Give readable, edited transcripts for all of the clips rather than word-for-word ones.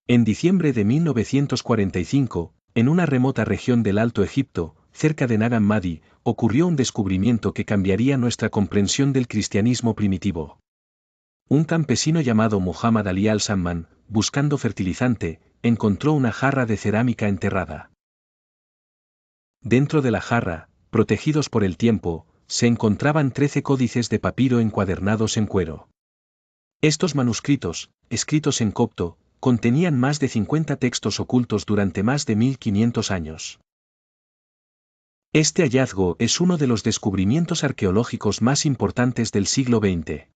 En diciembre de 1945, en una remota región del Alto Egipto, cerca de Nag Hammadi, ocurrió un descubrimiento que cambiaría nuestra comprensión del cristianismo primitivo. Un campesino llamado Muhammad Ali al-Samman, buscando fertilizante, encontró una jarra de cerámica enterrada. Dentro de la jarra, protegidos por el tiempo, se encontraban 13 códices de papiro encuadernados en cuero. Estos manuscritos, escritos en copto, contenían más de 50 textos ocultos durante más de 1500 años. Este hallazgo es uno de los descubrimientos arqueológicos más importantes del siglo XX.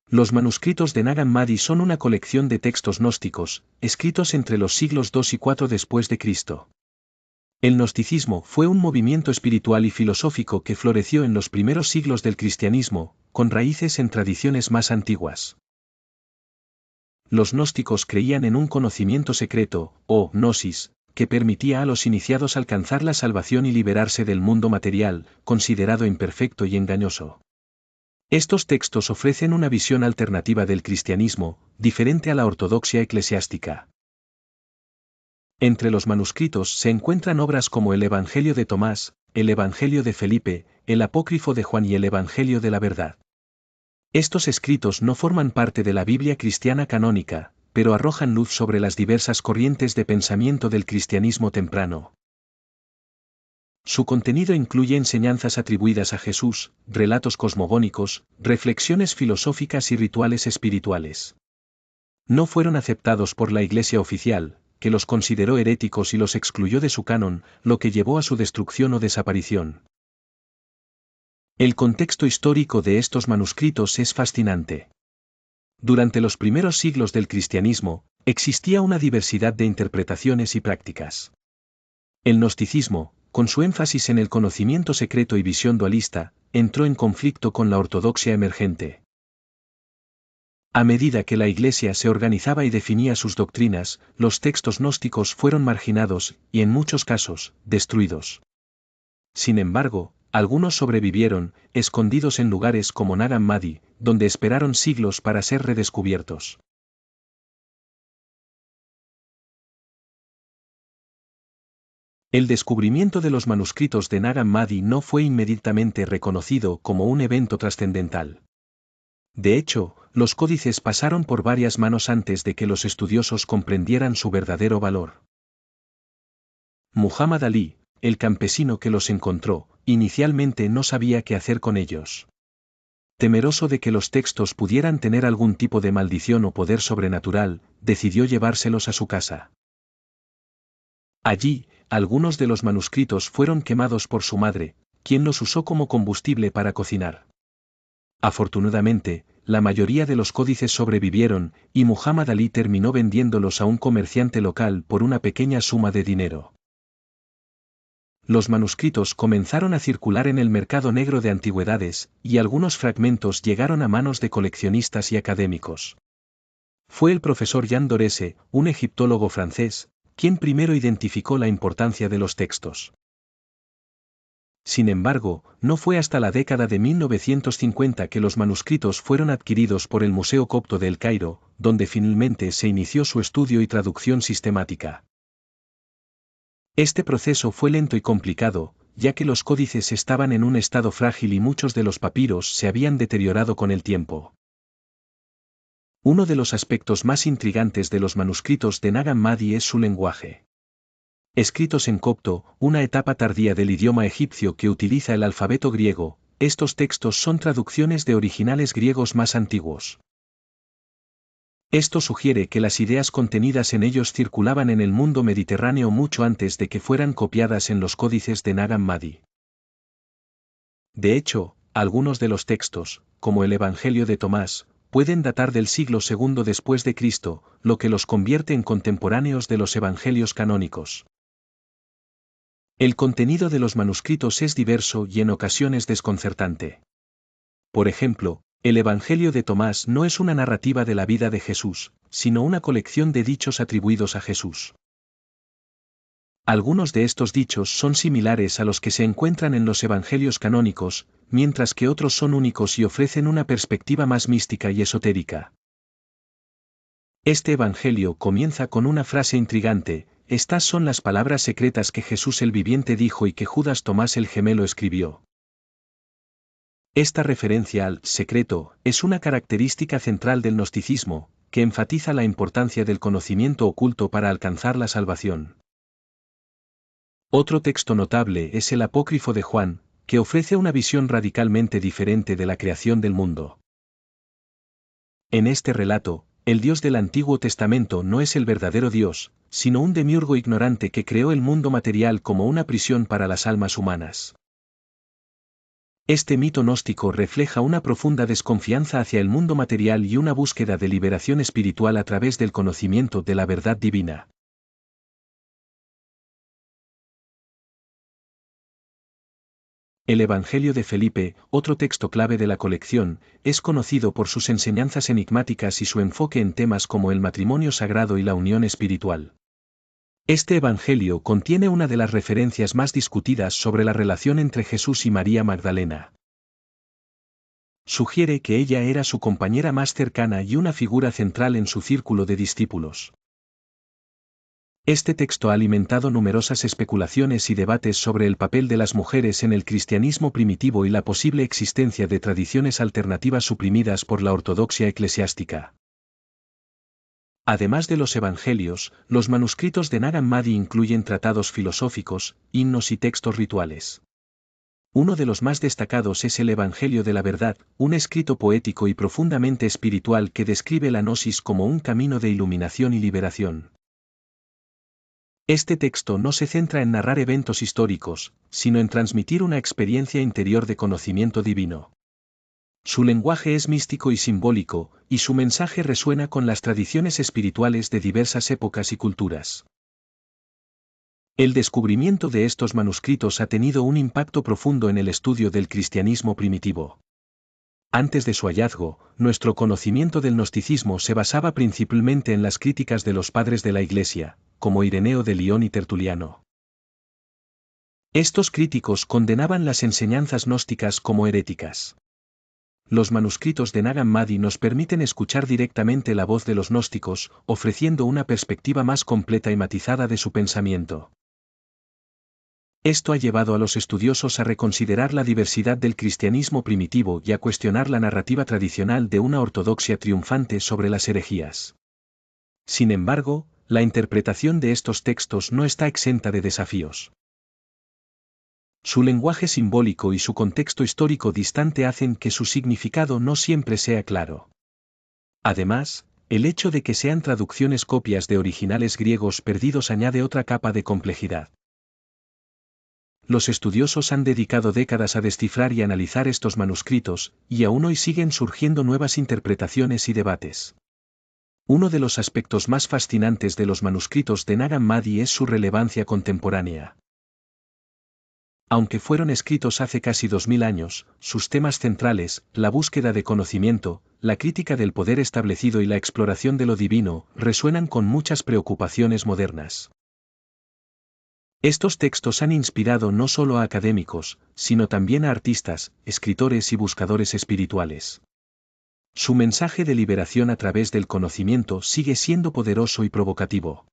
Los manuscritos de Nag Hammadi son una colección de textos gnósticos, escritos entre los siglos II y IV después de Cristo. El gnosticismo fue un movimiento espiritual y filosófico que floreció en los primeros siglos del cristianismo, con raíces en tradiciones más antiguas. Los gnósticos creían en un conocimiento secreto, o gnosis, que permitía a los iniciados alcanzar la salvación y liberarse del mundo material, considerado imperfecto y engañoso. Estos textos ofrecen una visión alternativa del cristianismo, diferente a la ortodoxia eclesiástica. Entre los manuscritos se encuentran obras como el Evangelio de Tomás, el Evangelio de Felipe, el Apócrifo de Juan y el Evangelio de la Verdad. Estos escritos no forman parte de la Biblia cristiana canónica, pero arrojan luz sobre las diversas corrientes de pensamiento del cristianismo temprano. Su contenido incluye enseñanzas atribuidas a Jesús, relatos cosmogónicos, reflexiones filosóficas y rituales espirituales. No fueron aceptados por la Iglesia oficial, que los consideró heréticos y los excluyó de su canon, lo que llevó a su destrucción o desaparición. El contexto histórico de estos manuscritos es fascinante. Durante los primeros siglos del cristianismo, existía una diversidad de interpretaciones y prácticas. El gnosticismo, con su énfasis en el conocimiento secreto y visión dualista, entró en conflicto con la ortodoxia emergente. A medida que la Iglesia se organizaba y definía sus doctrinas, los textos gnósticos fueron marginados y, en muchos casos, destruidos. Sin embargo, algunos sobrevivieron, escondidos en lugares como Nag Hammadi, donde esperaron siglos para ser redescubiertos. El descubrimiento de los manuscritos de Nag Hammadi no fue inmediatamente reconocido como un evento trascendental. De hecho, los códices pasaron por varias manos antes de que los estudiosos comprendieran su verdadero valor. Muhammad Ali, el campesino que los encontró, inicialmente no sabía qué hacer con ellos. Temeroso de que los textos pudieran tener algún tipo de maldición o poder sobrenatural, decidió llevárselos a su casa. Allí, algunos de los manuscritos fueron quemados por su madre, quien los usó como combustible para cocinar. Afortunadamente, la mayoría de los códices sobrevivieron, y Muhammad Ali terminó vendiéndolos a un comerciante local por una pequeña suma de dinero. Los manuscritos comenzaron a circular en el mercado negro de antigüedades, y algunos fragmentos llegaron a manos de coleccionistas y académicos. Fue el profesor Jean Dorese, un egiptólogo francés, quien primero identificó la importancia de los textos. Sin embargo, no fue hasta la década de 1950 que los manuscritos fueron adquiridos por el Museo Copto de El Cairo, donde finalmente se inició su estudio y traducción sistemática. Este proceso fue lento y complicado, ya que los códices estaban en un estado frágil y muchos de los papiros se habían deteriorado con el tiempo. Uno de los aspectos más intrigantes de los manuscritos de Nag Hammadi es su lenguaje. Escritos en copto, una etapa tardía del idioma egipcio que utiliza el alfabeto griego, estos textos son traducciones de originales griegos más antiguos. Esto sugiere que las ideas contenidas en ellos circulaban en el mundo mediterráneo mucho antes de que fueran copiadas en los códices de Nag Hammadi. De hecho, algunos de los textos, como el Evangelio de Tomás, pueden datar del siglo II después de Cristo, lo que los convierte en contemporáneos de los evangelios canónicos. El contenido de los manuscritos es diverso y en ocasiones desconcertante. Por ejemplo, el Evangelio de Tomás no es una narrativa de la vida de Jesús, sino una colección de dichos atribuidos a Jesús. Algunos de estos dichos son similares a los que se encuentran en los evangelios canónicos, mientras que otros son únicos y ofrecen una perspectiva más mística y esotérica. Este evangelio comienza con una frase intrigante: estas son las palabras secretas que Jesús el viviente dijo y que Judas Tomás el gemelo escribió. Esta referencia al secreto es una característica central del gnosticismo, que enfatiza la importancia del conocimiento oculto para alcanzar la salvación. Otro texto notable es el Apócrifo de Juan, que ofrece una visión radicalmente diferente de la creación del mundo. En este relato, el Dios del Antiguo Testamento no es el verdadero Dios, sino un demiurgo ignorante que creó el mundo material como una prisión para las almas humanas. Este mito gnóstico refleja una profunda desconfianza hacia el mundo material y una búsqueda de liberación espiritual a través del conocimiento de la verdad divina. El Evangelio de Felipe, otro texto clave de la colección, es conocido por sus enseñanzas enigmáticas y su enfoque en temas como el matrimonio sagrado y la unión espiritual. Este Evangelio contiene una de las referencias más discutidas sobre la relación entre Jesús y María Magdalena. Sugiere que ella era su compañera más cercana y una figura central en su círculo de discípulos. Este texto ha alimentado numerosas especulaciones y debates sobre el papel de las mujeres en el cristianismo primitivo y la posible existencia de tradiciones alternativas suprimidas por la ortodoxia eclesiástica. Además de los evangelios, los manuscritos de Nag Hammadi incluyen tratados filosóficos, himnos y textos rituales. Uno de los más destacados es el Evangelio de la Verdad, un escrito poético y profundamente espiritual que describe la gnosis como un camino de iluminación y liberación. Este texto no se centra en narrar eventos históricos, sino en transmitir una experiencia interior de conocimiento divino. Su lenguaje es místico y simbólico, y su mensaje resuena con las tradiciones espirituales de diversas épocas y culturas. El descubrimiento de estos manuscritos ha tenido un impacto profundo en el estudio del cristianismo primitivo. Antes de su hallazgo, nuestro conocimiento del gnosticismo se basaba principalmente en las críticas de los padres de la Iglesia, como Ireneo de Lión y Tertuliano. Estos críticos condenaban las enseñanzas gnósticas como heréticas. Los manuscritos de Nag Hammadi nos permiten escuchar directamente la voz de los gnósticos, ofreciendo una perspectiva más completa y matizada de su pensamiento. Esto ha llevado a los estudiosos a reconsiderar la diversidad del cristianismo primitivo y a cuestionar la narrativa tradicional de una ortodoxia triunfante sobre las herejías. Sin embargo, la interpretación de estos textos no está exenta de desafíos. Su lenguaje simbólico y su contexto histórico distante hacen que su significado no siempre sea claro. Además, el hecho de que sean traducciones copias de originales griegos perdidos añade otra capa de complejidad. Los estudiosos han dedicado décadas a descifrar y analizar estos manuscritos, y aún hoy siguen surgiendo nuevas interpretaciones y debates. Uno de los aspectos más fascinantes de los manuscritos de Nag Hammadi es su relevancia contemporánea. Aunque fueron escritos hace casi 2000 años, sus temas centrales, la búsqueda de conocimiento, la crítica del poder establecido y la exploración de lo divino, resuenan con muchas preocupaciones modernas. Estos textos han inspirado no solo a académicos, sino también a artistas, escritores y buscadores espirituales. Su mensaje de liberación a través del conocimiento sigue siendo poderoso y provocativo.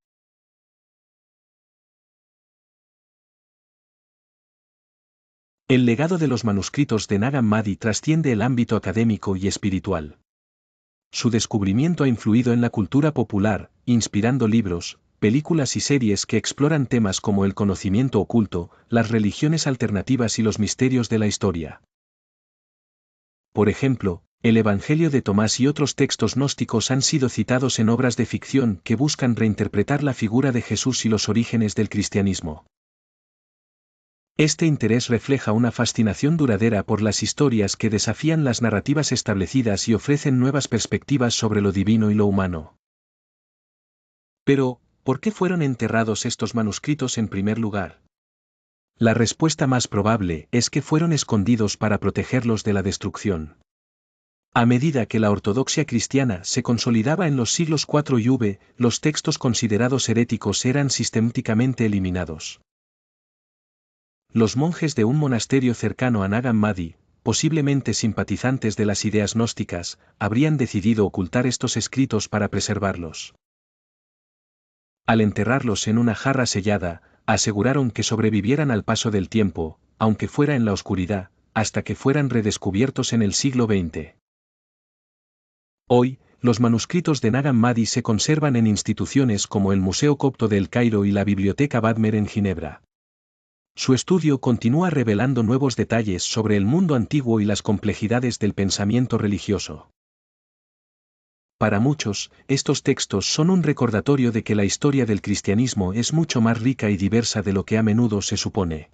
El legado de los manuscritos de Nag Hammadi trasciende el ámbito académico y espiritual. Su descubrimiento ha influido en la cultura popular, inspirando libros, películas y series que exploran temas como el conocimiento oculto, las religiones alternativas y los misterios de la historia. Por ejemplo, el Evangelio de Tomás y otros textos gnósticos han sido citados en obras de ficción que buscan reinterpretar la figura de Jesús y los orígenes del cristianismo. Este interés refleja una fascinación duradera por las historias que desafían las narrativas establecidas y ofrecen nuevas perspectivas sobre lo divino y lo humano. Pero, ¿por qué fueron enterrados estos manuscritos en primer lugar? La respuesta más probable es que fueron escondidos para protegerlos de la destrucción. A medida que la ortodoxia cristiana se consolidaba en los siglos IV y V, los textos considerados heréticos eran sistemáticamente eliminados. Los monjes de un monasterio cercano a Nag Hammadi, posiblemente simpatizantes de las ideas gnósticas, habrían decidido ocultar estos escritos para preservarlos. Al enterrarlos en una jarra sellada, aseguraron que sobrevivieran al paso del tiempo, aunque fuera en la oscuridad, hasta que fueran redescubiertos en el siglo XX. Hoy, los manuscritos de Nag Hammadi se conservan en instituciones como el Museo Copto de El Cairo y la Biblioteca Badmer en Ginebra. Su estudio continúa revelando nuevos detalles sobre el mundo antiguo y las complejidades del pensamiento religioso. Para muchos, estos textos son un recordatorio de que la historia del cristianismo es mucho más rica y diversa de lo que a menudo se supone.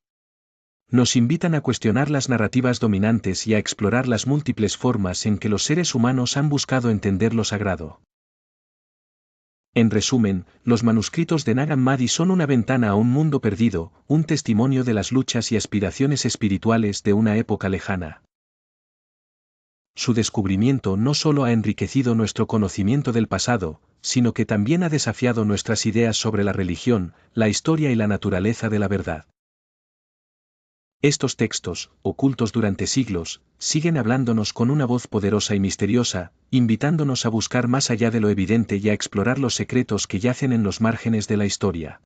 Nos invitan a cuestionar las narrativas dominantes y a explorar las múltiples formas en que los seres humanos han buscado entender lo sagrado. En resumen, los manuscritos de Nag Hammadi son una ventana a un mundo perdido, un testimonio de las luchas y aspiraciones espirituales de una época lejana. Su descubrimiento no solo ha enriquecido nuestro conocimiento del pasado, sino que también ha desafiado nuestras ideas sobre la religión, la historia y la naturaleza de la verdad. Estos textos, ocultos durante siglos, siguen hablándonos con una voz poderosa y misteriosa, invitándonos a buscar más allá de lo evidente y a explorar los secretos que yacen en los márgenes de la historia.